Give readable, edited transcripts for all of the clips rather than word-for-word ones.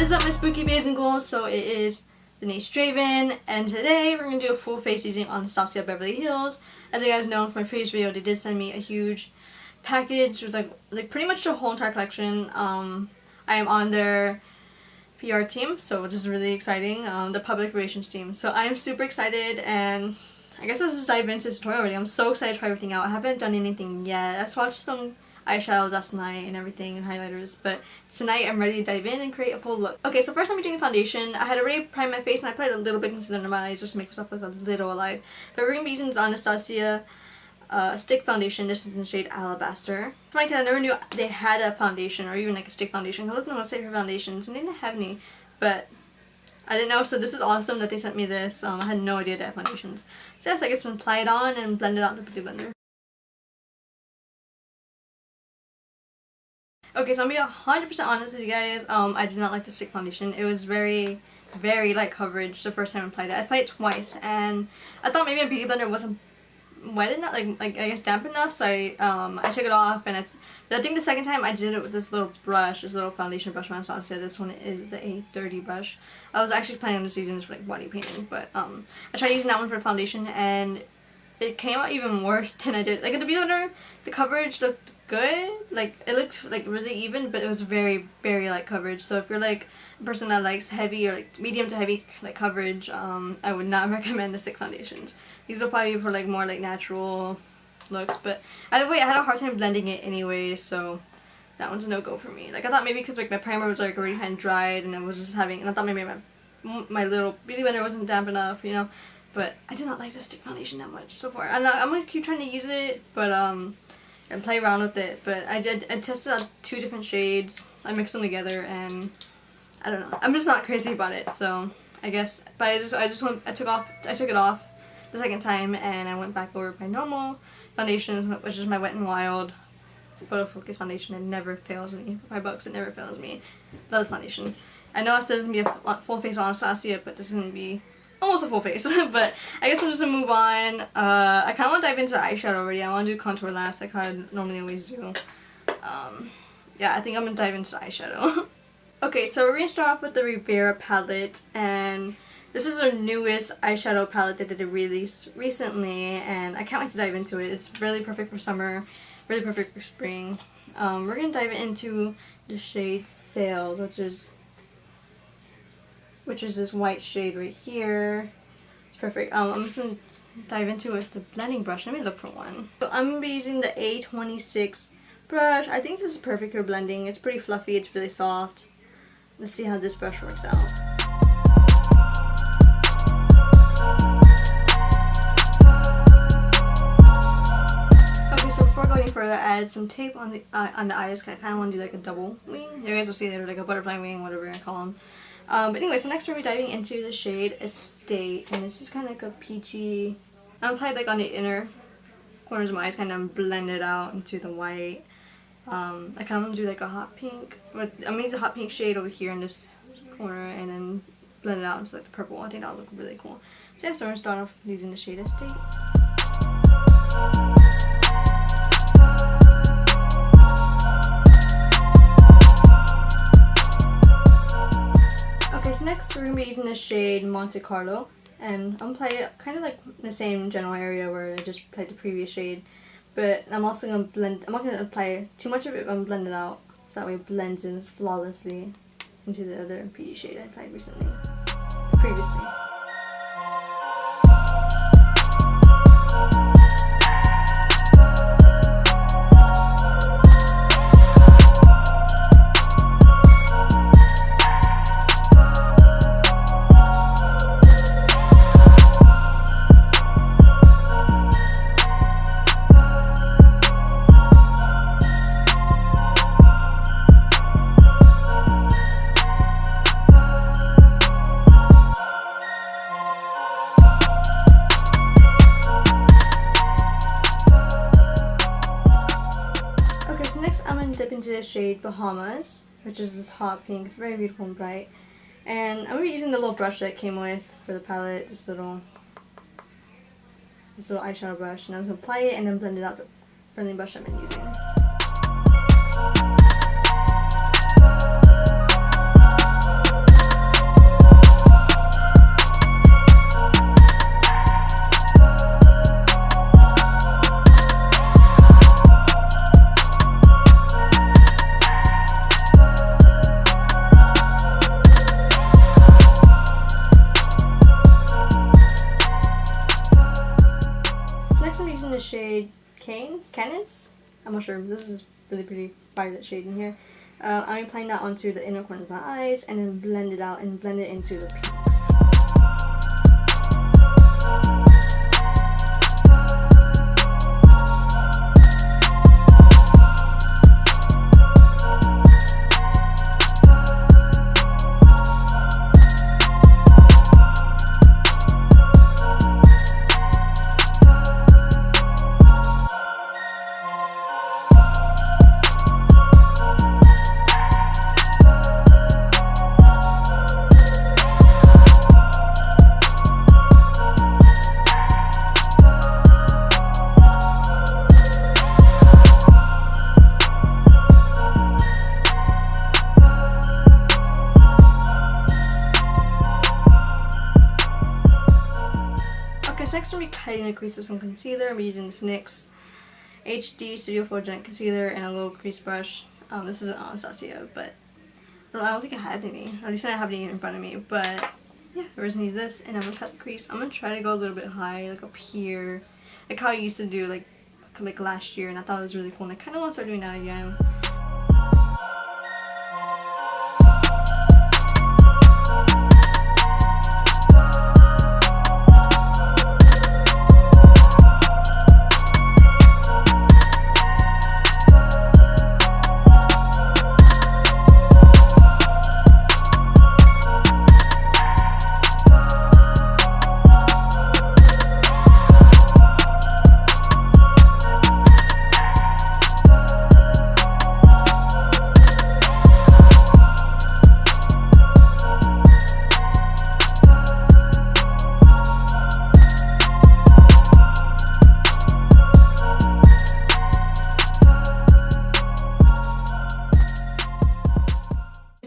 What is up, my spooky babes and ghouls? So it is Denise Draven, and today we're going to do a full face using Anastasia Beverly Hills. As you guys know from my previous video, they did send me a huge package with like pretty much the whole entire collection. I am on their PR team, so this is really exciting, the public relations team. So I am super excited, and I guess let's just dive into this tutorial already. I'm so excited to try everything out. I haven't done anything yet. I swatched some eyeshadows last night and everything and highlighters, but tonight I'm ready to dive in and create a full look. Okay, so first I'm doing foundation. I had already primed my face and I applied a little bit of concealer under my eyes just to make myself look a little alive. But we're going to be using this Anastasia stick foundation. This is in the shade Alabaster. It's funny because I never knew they had a foundation or even like a stick foundation. I looked on the website for foundations and they didn't have any, but I didn't know, so this is awesome that they sent me this. I had no idea they had foundations. So yes, I guess I'm going to apply it on and blend it out in the beauty blender. Okay, so I'm gonna be 100% honest with you guys. I did not like the stick foundation. It was very light coverage the first time I applied it. I applied it twice, and I thought maybe a beauty blender wasn't wet enough, like I guess damp enough. So I took it off, and I think the second time I did it with this little brush, this little foundation brush from Anastasia. This one is the A30 brush. I was actually planning on just using this for like body painting, but I tried using that one for foundation, and it came out even worse than I did. Like in the beauty blender, the coverage looked good, like it looked like really even, but it was very light coverage. So if you're like a person that likes heavy or like medium to heavy like coverage, I would not recommend the stick foundations. These will probably be for like more like natural looks, but either way I had a hard time blending it anyway, so that one's a no-go for me. Like I thought maybe because like my primer was like already kind of dried and I was just having, and I thought maybe my little beauty blender wasn't damp enough, you know, but I did not like the stick foundation that much so far. I'm gonna keep trying to use it, but and play around with it. But I tested out 2 different shades. I mixed them together, and I don't know. I'm just not crazy about it. So I guess, but I took it off the second time, and I went back over my normal foundation, which is my Wet n Wild Photo Focus foundation. It never fails me. For $5, it never fails me. Love this foundation. I know I said this is gonna be a full face on Anastasia, but this is gonna be almost a full face. But I guess I'm just gonna move on. I kind of want to dive into eyeshadow already. I want to do contour last, like how I normally always do. Yeah, I think I'm gonna dive into eyeshadow. Okay, so we're gonna start off with the Riviera palette, and this is our newest eyeshadow palette that they released recently, and I can't wait to dive into it. It's really perfect for summer, really perfect for spring. We're gonna dive into the shade Sails, which is this white shade right here. It's perfect. I'm just gonna dive into it with the blending brush. Let me look for one. So I'm gonna be using the A26 brush. I think this is perfect for blending. It's pretty fluffy, it's really soft. Let's see how this brush works out. Okay, so before going any further, I added some tape on the eyes. I kind of want to do like a double wing. You guys will see later, like a butterfly wing, whatever I call them. But anyway, so next we're going to be diving into the shade Estate, and this is kind of like a peachy. I'm applied like on the inner corners of my eyes, kind of blend it out into the white. I kind of want to do like a hot pink, but I'm going to use a hot pink shade over here in this corner, and then blend it out into like the purple. I think that'll look really cool. So yeah, so we're going to start off using the shade Estate. Next, we're going to be using the shade Monte Carlo, and I'm applying it kind of like the same general area where I just applied the previous shade, but I'm also going to blend, I'm not going to apply too much of it, but I'm going to blend it out so that way it blends in flawlessly into the other peachy shade I applied previously. Dip into the shade Bahamas, which is this hot pink. It's very beautiful and bright. And I'm going to be using the little brush that it came with for the palette, this little eyeshadow brush. And I'm going to apply it and then blend it out with the blending brush I've been using. Cannons? I'm not sure. This is really pretty violet shade in here. I'm applying that onto the inner corner of my eyes and then blend it out and blend it into the peaks. Next, I'm going to be cutting the crease with some concealer. I'm using this NYX HD Studio Photogenic Concealer and a little crease brush. This is an Anastasia, but I don't think I have any. At least I don't have any in front of me. But yeah, we're just going to use this and I'm going to cut the crease. I'm going to try to go a little bit high, like up here. Like how I used to do like last year, and I thought it was really cool. And I kind of want to start doing that again.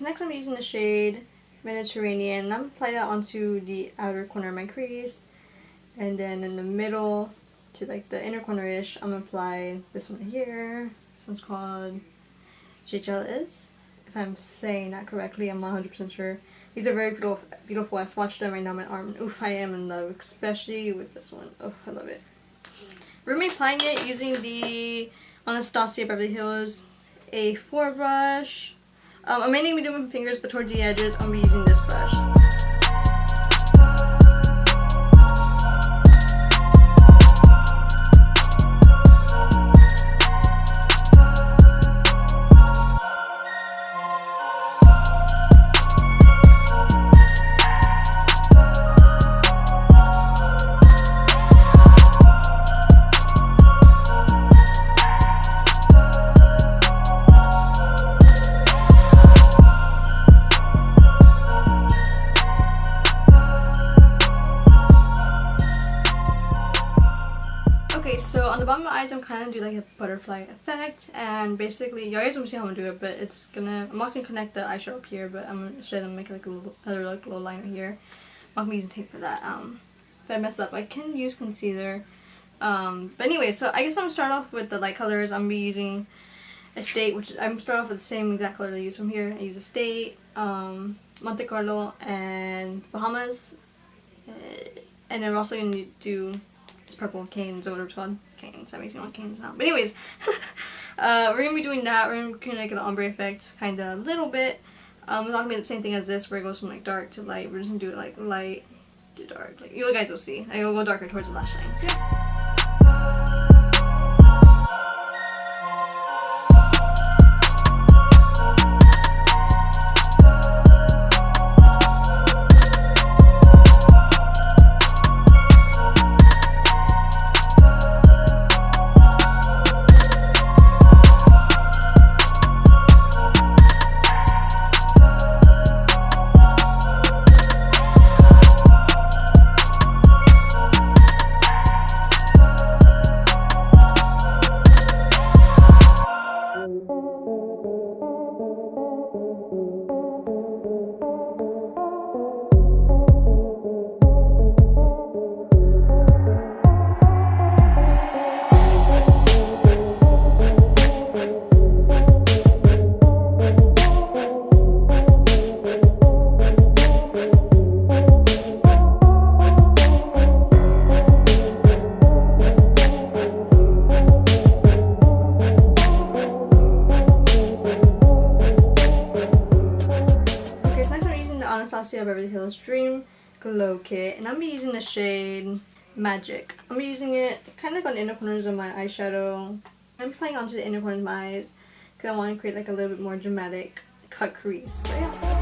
Next, I'm using the shade Mediterranean, and I'm applying that onto the outer corner of my crease, and then in the middle to like the inner corner-ish, I'm gonna apply this one here. This one's called Is. If I'm saying that correctly, I'm not 100% sure. These are very beautiful. I swatched them right now on my arm. Oof, I am in love, especially with this one. Oh, I love it. We're gonna be applying it using the Anastasia Beverly Hills A4 brush. I'm mainly going to be doing my fingers, but towards the edges, I'm going to be using this brush. Okay, so on the bottom of my eyes, I'm kind of doing like a butterfly effect, and basically, you guys don't see how I'm gonna do it, but I'm not gonna connect the eyeshadow up here, but I'm gonna instead make like a little liner here. I'm not gonna be using tape for that. If I mess up, I can use concealer. But anyway, so I guess I'm gonna start off with the light colors. I'm gonna be using Estate, which I'm gonna start off with the same exact color I use from here. I use Estate, Monte Carlo, and Bahamas, and then we're also gonna do purple canes or whatever it's called. Canes. That makes me want canes now. But anyways, we're gonna be doing that. We're gonna make an ombre effect, kind of a little bit. It's not gonna be the same thing as this, where it goes from like dark to light. We're just gonna do it like light to dark. Like you guys will see. I will go darker towards the lash line. So yeah. Anastasia Beverly Hills Dream Glow Kit, and I'm going to be using the shade Magic. I'm going to be using it kind of on the inner corners of my eyeshadow. I'm applying onto the inner corners of my eyes because I want to create like a little bit more dramatic cut crease. So yeah.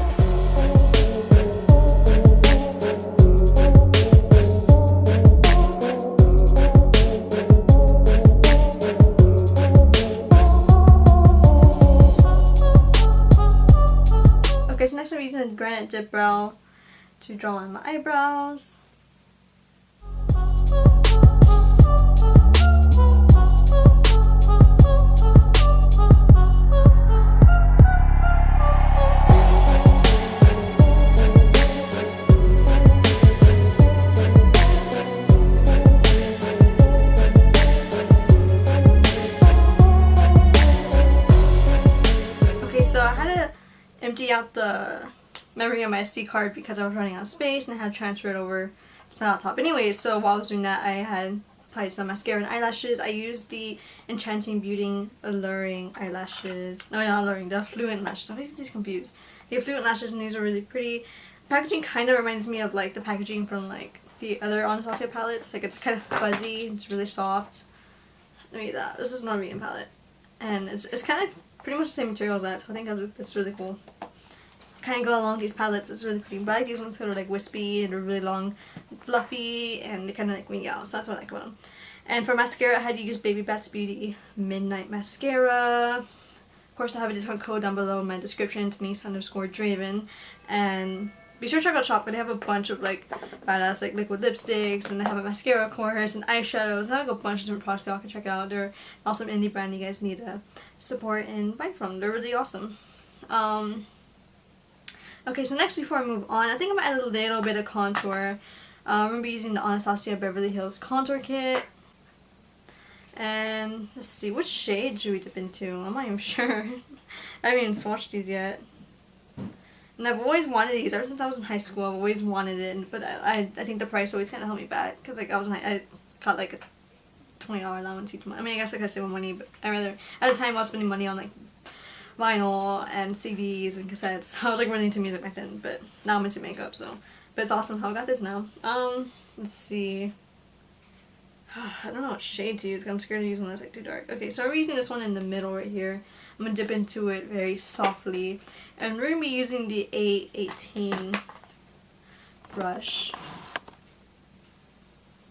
Okay, so next I'm using a granite dip brow to draw on my eyebrows. Okay, so I had to empty out the memory of my SD card because I was running out of space and I had to transfer it over to my laptop. Anyways, so while I was doing that, I had applied some mascara and eyelashes. I used the Enchanting Beauty Alluring eyelashes. No, not alluring, the Fluent lashes. I'm getting these confused. The Fluent lashes, and these are really pretty. Packaging kind of reminds me of like the packaging from like the other Anastasia palettes. Like it's kind of fuzzy, it's really soft. Look at that. This is not a vegan palette. And it's kind of pretty much the same material as that, so I think that's really cool. Kind of go along these palettes, it's really pretty. But I like these ones that are like wispy and they're really long, fluffy, and they kind of like wing out, so that's what I like about them. And for mascara, I had to use Baby Bats Beauty Midnight Mascara. Of course, I have a discount code down below in my description, Denise_Draven. And be sure to check out shop, but they have a bunch of like badass like liquid lipsticks, and they have a mascara course and eyeshadows, and I have a bunch of different products that y'all can check out. They're awesome indie brand you guys need to support and buy from. They're really awesome. Okay, so next, before I move on, I think I'm going to add a little bit of contour. I'm going to be using the Anastasia Beverly Hills Contour Kit. And let's see, which shade should we dip into? I'm not even sure. I haven't even swatched these yet. And I've always wanted these ever since I was in high school. I've always wanted it, but I think the price always kind of held me back because like I got like a $20 allowance each month. I mean, I guess I could save my money, but I rather at the time I was spending money on like vinyl and CDs and cassettes. I was like really into music back then, but now I'm into makeup, so. But it's awesome how I got this now. Let's see. I don't know what shade to use because I'm scared to use one that's like too dark. Okay, so we're using this one in the middle right here. I'm gonna dip into it very softly, and we're gonna be using the A18 brush.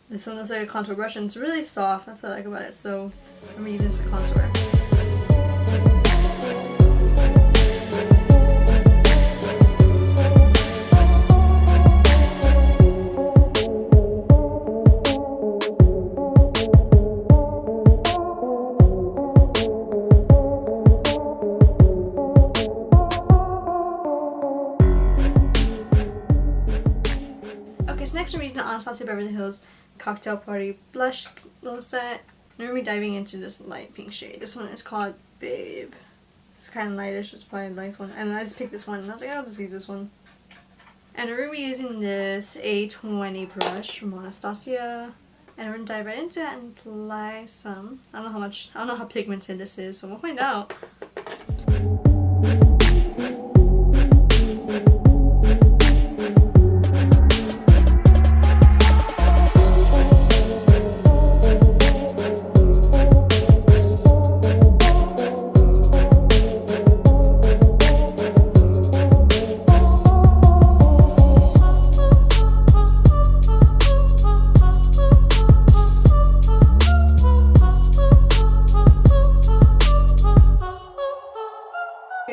This one looks like a contour brush and it's really soft. That's what I like about it. So I'm gonna use this for contour. Next I'm using the Anastasia Beverly Hills Cocktail Party Blush little set. I'm going to be diving into this light pink shade. This one is called Babe. It's kind of lightish, it's probably a nice one. And I just picked this one and I was like, I'll just use this one. And we're going to be using this A20 brush from Anastasia. And we're going to dive right into it and apply some. I don't know how pigmented this is, so we'll find out.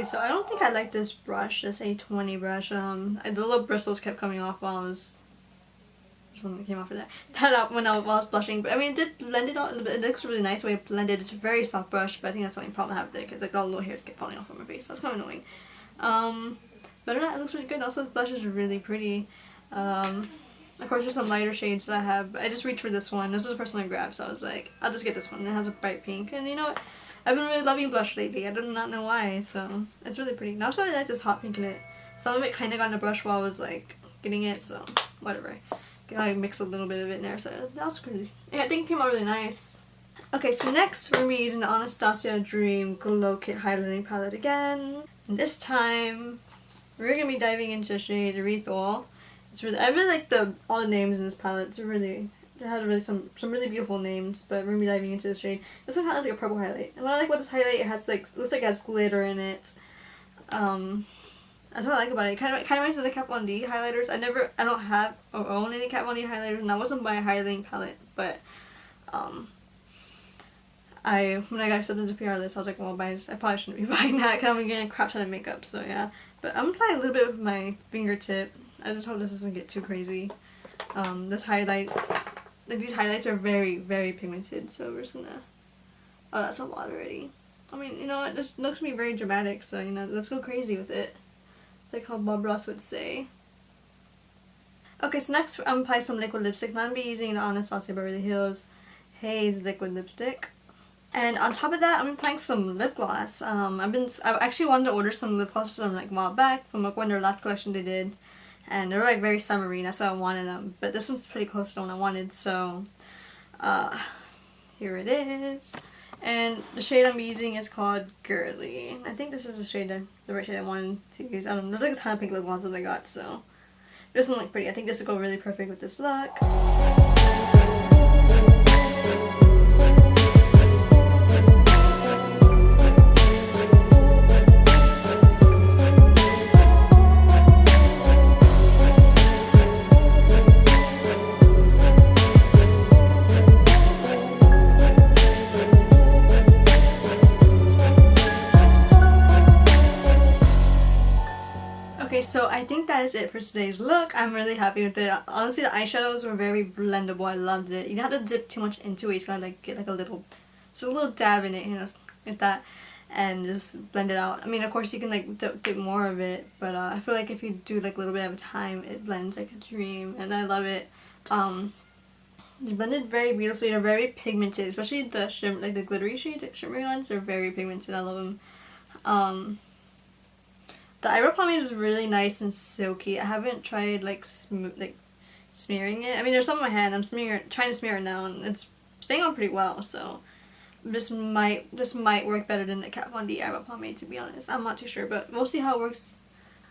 So I don't think I like this brush, this A20 brush. The little bristles kept coming off while I was, which one came off of that up when I was blushing. But I mean, it did blend it out. It looks really nice the way it blended. It's a very soft brush, but I think that's the only problem I have with it because like all the little hairs kept falling off on my face, so it's kind of annoying. But other than that, it looks really good. Also, this blush is really pretty. Of course, there's some lighter shades that I have. I just reached for this one. This is the first one I grabbed, so I was like, I'll just get this one. It has a bright pink, and you know what? I've been really loving blush lately. I do not know why, so it's really pretty. And I also really like this hot pink in it. Some of it kind of got in the brush while I was like getting it, so whatever. I mixed a little bit of it in there, so that was pretty. Yeah, I think it came out really nice. Okay, so next we're going to be using the Anastasia Dream Glow Kit Highlighting Palette again. And this time we're gonna be diving into the shade Ritual. It's really, I really like all the names in this palette. It has really some really beautiful names, but we're gonna be diving into the shade. This one has like a purple highlight. And what I like about this highlight, it has like, looks like it has glitter in it. That's what I like about it. It kind of reminds me of the Kat Von D highlighters. I don't have or own any Kat Von D highlighters, and that wasn't my highlighting palette, but when I got accepted to PR list, I was like, well, I probably shouldn't be buying that because I'm getting a crap ton of makeup, so yeah. But I'm gonna apply a little bit with my fingertip. I just hope this doesn't get too crazy. This highlight, like these highlights are very, very pigmented, so we're just gonna, oh, that's a lot already. I mean, you know what, this looks to be very dramatic, so, you know, let's go crazy with it. It's like how Bob Ross would say. Okay, so next I'm gonna apply some liquid lipstick. I'm gonna be using the Anastasia Beverly Hills Haze liquid lipstick. And on top of that, I'm applying some lip gloss. I actually wanted to order some lip glosses from like a while back from like when their last collection they did, and they were like very summery. That's why I wanted them. But this one's pretty close to the one I wanted, so here it is. And the shade I'm using is called Girly. I think this is the shade, the right shade I wanted to use. I don't know. There's like a ton of pink lip glosses I got, so it doesn't look pretty. I think this would go really perfect with this look. Okay, so I think that is it for today's look. I'm really happy with it. Honestly, the eyeshadows were very blendable. I loved it. You don't have to dip too much into it. You just gotta like get like a little dab in it, you know, like that, and just blend it out. I mean, of course you can like dip more of it, but I feel like if you do like a little bit at a time, it blends like a dream, and I love it. They blended very beautifully. They're very pigmented, especially the shimmer, like the glittery shades, like shimmery ones. They're very pigmented. I love them. The eyebrow pomade is really nice and silky. I haven't tried like smearing it. I mean, there's some on my hand. I'm trying to smear it now, and it's staying on pretty well. So this might work better than the Kat Von D eyebrow pomade, to be honest. I'm not too sure, but we'll see how it works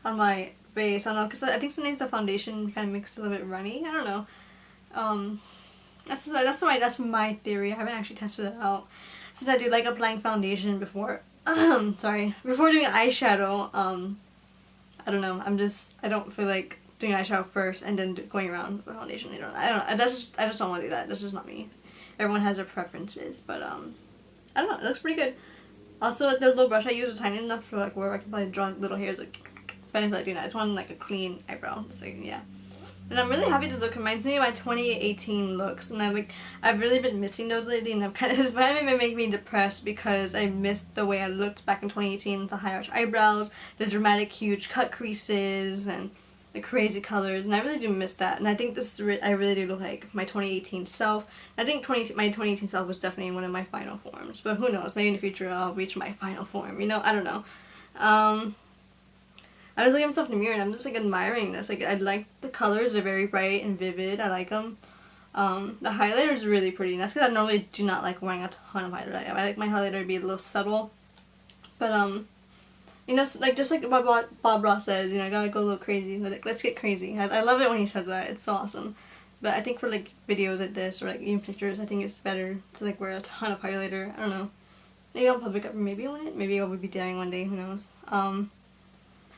on my face. I don't know, because I think sometimes the foundation kind of makes it a little bit runny. I don't know. That's my theory. I haven't actually tested it out, since I do like applying foundation before. Sorry, before doing eyeshadow. I don't know. I don't feel like doing eyeshadow first and then going around with foundation later on. I don't know. I just don't want to do that. That's just not me. Everyone has their preferences, but I don't know. It looks pretty good. Also, like the little brush I use is tiny enough for like where I can probably draw little hairs. Like, if I didn't feel like doing that, I just want like a clean eyebrow. So yeah. And I'm really happy this look reminds me of my 2018 looks, and I've really been missing those lately, and it's kind of making me depressed because I missed the way I looked back in 2018 with the high arch eyebrows, the dramatic huge cut creases, and the crazy colors, and I really do miss that. And I think I really do look like my 2018 self. I think my 2018 self was definitely one of my final forms, but who knows? Maybe in the future I'll reach my final form. You know, I don't know. I was looking at myself in the mirror and I'm just like admiring this. Like, I like the colors, they're very bright and vivid. I like them. The highlighter is really pretty, and that's because I normally do not like wearing a ton of highlighter. I like my highlighter to be a little subtle. But you know, like just like what Bob Ross says, you know, I gotta go a little crazy. Like, let's get crazy. I love it when he says that. It's so awesome. But I think for like videos like this or like even pictures, I think it's better to like wear a ton of highlighter. I don't know. Maybe I'll public up. Maybe I want it. Maybe I will be daring one day. Who knows?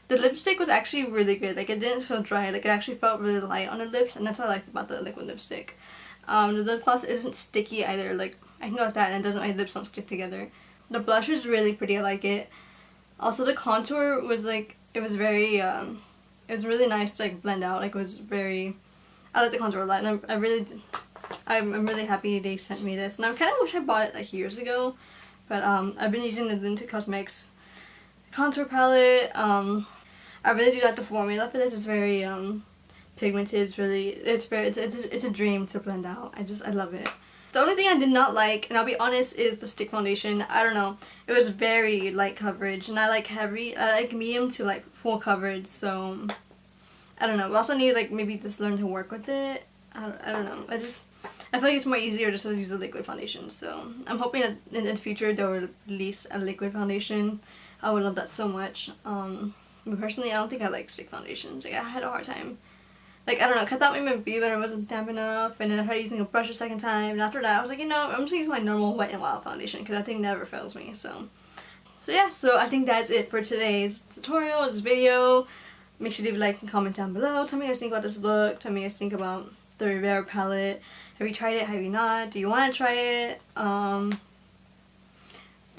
The lipstick was actually really good. Like, it didn't feel dry. Like, it actually felt really light on the lips, and that's what I liked about the liquid lipstick. The lip gloss isn't sticky either. Like, I can go like that, and it doesn't, my lips don't stick together. The blush is really pretty. I like it. Also, the contour was like, it was very, it was really nice to like blend out. Like, it was very, I like the contour a lot, and I'm really happy they sent me this. And I kind of wish I bought it like years ago, but I've been using the Lindt Cosmetics contour palette. I really do like the formula for this. It's very pigmented. It's a dream to blend out. I love it. The only thing I did not like, and I'll be honest, is the stick foundation. I don't know. It was very light coverage, and I like heavy. I like medium to like full coverage. So I don't know. We also need like maybe just learn to work with it. I don't know. I feel like it's more easier just to use a liquid foundation. So I'm hoping that in the future they'll release a liquid foundation. I would love that so much. personally, I don't think I like stick foundations. Like, I had a hard time. Like, I don't know, 'cause I thought maybe my BB blender wasn't damp enough, and then I tried using a brush a second time, and after that I was like, you know, I'm just gonna use my normal Wet n Wild foundation, because that thing never fails me, so yeah, so I think that's it for today's tutorial, this video. Make sure to leave a like and comment down below. Tell me what you guys think about this look, tell me what you guys think about the Riviera palette. Have you tried it, have you not? Do you want to try it? Tell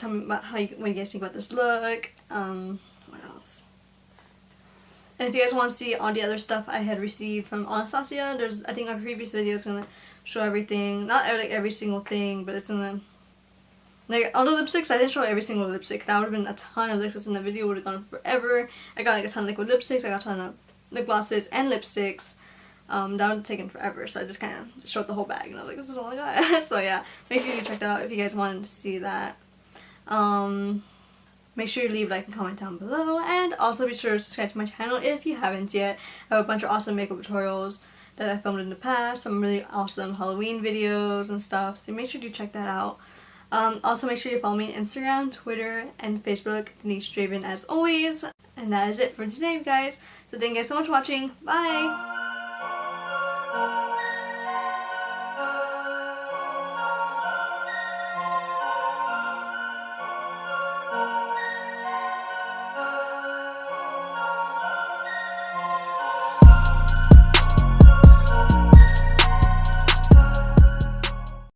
me about what you guys think about this look. What else? And if you guys want to see all the other stuff I had received from Anastasia, there's, I think my previous video is gonna show everything. Not like every single thing, but it's gonna, like, all the lipsticks, I didn't show every single lipstick. That would have been a ton of lipsticks in the video, would have gone forever. I got like a ton of liquid lipsticks, I got a ton of lip glosses and lipsticks. That would have taken forever, so I just kind of showed the whole bag, and I was like, this is all I got. So yeah, make sure you check that out if you guys wanted to see that. Make sure you leave a like and comment down below, and also be sure to subscribe to my channel if you haven't yet. I have a bunch of awesome makeup tutorials that I filmed in the past, some really awesome Halloween videos and stuff, so make sure to check that out. Also make sure you follow me on Instagram, Twitter, and Facebook, Denise Draven, as always. And that is it for today, guys. So thank you guys so much for watching. Bye!